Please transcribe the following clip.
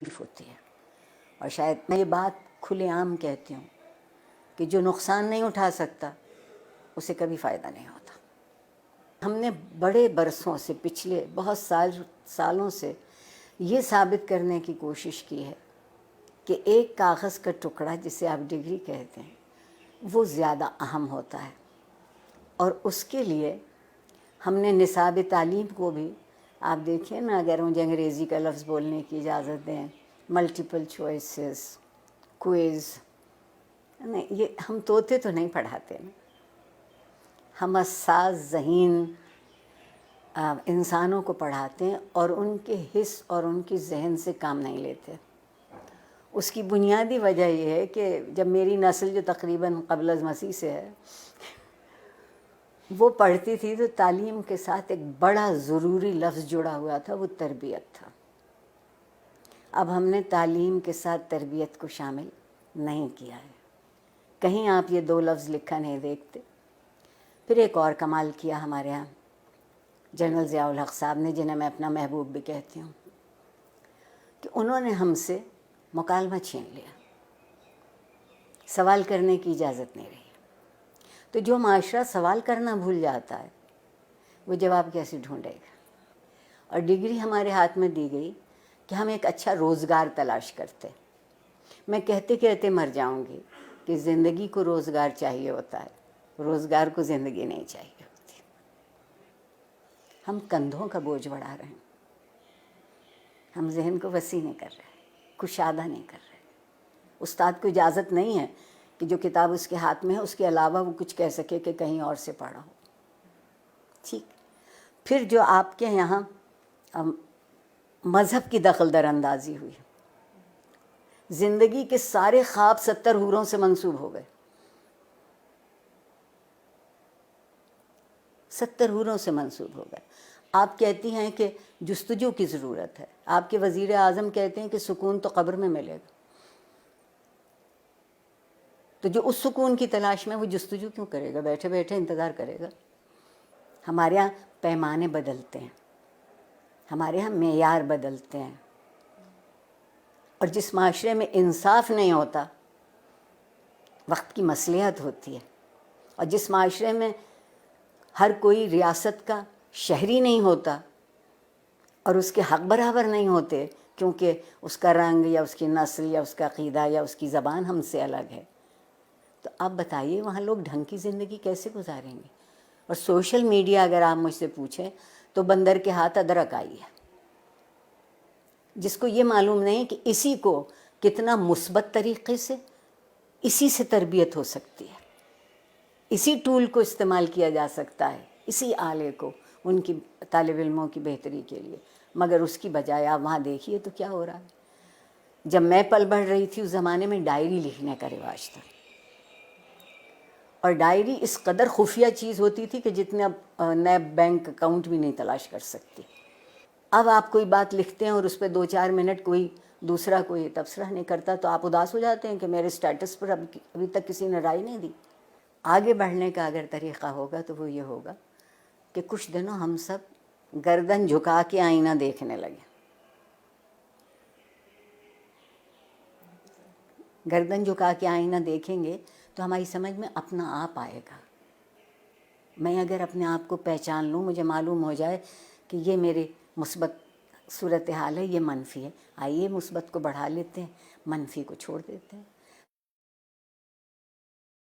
تکلیف ہوتی ہے. اور شاید میں یہ بات کھلے عام کہتی ہوں کہ جو نقصان نہیں اٹھا سکتا اسے کبھی فائدہ نہیں ہوتا. ہم نے بڑے برسوں سے، پچھلے بہت سالوں سے یہ ثابت کرنے کی کوشش کی ہے کہ ایک کاغذ کا ٹکڑا جسے آپ ڈگری کہتے ہیں وہ زیادہ اہم ہوتا ہے. اور اس کے لیے ہم نے نصاب تعلیم کو بھی، آپ دیکھیں نا، اگر مجھے انگریزی کا لفظ بولنے کی اجازت دیں، ملٹیپل چوائسز، کوئز، نہیں، یہ ہم طوطے تو نہیں پڑھاتے نا، ہم حساس ذہین انسانوں کو پڑھاتے ہیں اور ان کے حس اور ان کی ذہن سے کام نہیں لیتے. اس کی بنیادی وجہ یہ ہے کہ جب میری نسل جو تقریباً قبل از مسیح سے ہے وہ پڑھتی تھی تو تعلیم کے ساتھ ایک بڑا ضروری لفظ جڑا ہوا تھا، وہ تربیت تھا. اب ہم نے تعلیم کے ساتھ تربیت کو شامل نہیں کیا ہے. کہیں آپ یہ دو لفظ لکھا نہیں دیکھتے. پھر ایک اور کمال کیا ہمارے ہاں جنرل ضیاء الحق صاحب نے، جنہیں میں اپنا محبوب بھی کہتی ہوں، کہ انہوں نے ہم سے مکالمہ چھین لیا. سوال کرنے کی اجازت نہیں رہی. تو جو معاشرہ سوال کرنا بھول جاتا ہے وہ جواب کیسے ڈھونڈے گا؟ اور ڈگری ہمارے ہاتھ میں دی گئی کہ ہم ایک اچھا روزگار تلاش کرتے. میں کہتے کہتے مر جاؤں گی کہ زندگی کو روزگار چاہیے ہوتا ہے، روزگار کو زندگی نہیں چاہیے ہوتی. ہم کندھوں کا بوجھ بڑھا رہے ہیں، ہم ذہن کو وسیع نہیں کر رہے، کشادہ نہیں کر رہے. استاد کو اجازت نہیں ہے کہ جو کتاب اس کے ہاتھ میں ہے اس کے علاوہ وہ کچھ کہہ سکے کہ کہیں اور سے پڑھا ہو. ٹھیک. پھر جو آپ کے یہاں مذہب کی دخل در اندازی ہوئی، زندگی کے سارے خواب 70 حوروں سے منسوب ہو گئے. 70 حوروں سے منسوب ہو گئے. آپ کہتی ہیں کہ جستجو کی ضرورت ہے، آپ کے وزیر اعظم کہتے ہیں کہ سکون تو قبر میں ملے گا. تو جو اس سکون کی تلاش میں، وہ جستجو کیوں کرے گا؟ بیٹھے بیٹھے انتظار کرے گا. ہمارے یہاں پیمانے بدلتے ہیں، ہمارے یہاں معیار بدلتے ہیں. اور جس معاشرے میں انصاف نہیں ہوتا وقت کی مصلحت ہوتی ہے. اور جس معاشرے میں ہر کوئی ریاست کا شہری نہیں ہوتا اور اس کے حق برابر نہیں ہوتے کیونکہ اس کا رنگ یا اس کی نسل یا اس کا عقیدہ یا اس کی زبان ہم سے الگ ہے، تو آپ بتائیے وہاں لوگ ڈھنگ کی زندگی کیسے گزاریں گے؟ اور سوشل میڈیا اگر آپ مجھ سے پوچھیں تو بندر کے ہاتھ ادرک آئی ہے. جس کو یہ معلوم نہیں کہ اسی کو کتنا مثبت طریقے سے اسی سے تربیت ہو سکتی ہے، اسی ٹول کو استعمال کیا جا سکتا ہے، اسی آلے کو ان کی طالب علموں کی بہتری کے لیے. مگر اس کی بجائے آپ وہاں دیکھیے تو کیا ہو رہا ہے. جب میں پل بڑھ رہی تھی اس زمانے میں ڈائری لکھنے کا رواج تھا، اور ڈائری اس قدر خفیہ چیز ہوتی تھی کہ جتنے اب نیب بینک اکاؤنٹ بھی نہیں تلاش کر سکتی. اب آپ کوئی بات لکھتے ہیں اور اس پہ 2-4 منٹ کوئی دوسرا کوئی تبصرہ نہیں کرتا تو آپ اداس ہو جاتے ہیں کہ میرے سٹیٹس پر ابھی تک کسی نے رائے نہیں دی. آگے بڑھنے کا اگر طریقہ ہوگا تو وہ یہ ہوگا کہ کچھ دنوں ہم سب گردن جھکا کے آئینہ دیکھنے لگیں. گردن جھکا کے آئینہ دیکھیں گے تو ہماری سمجھ میں اپنا آپ آئے گا. میں اگر اپنے آپ کو پہچان لوں، مجھے معلوم ہو جائے کہ یہ میرے مثبت صورتحال ہے، یہ منفی ہے، آئیے مثبت کو بڑھا لیتے ہیں، منفی کو چھوڑ دیتے ہیں.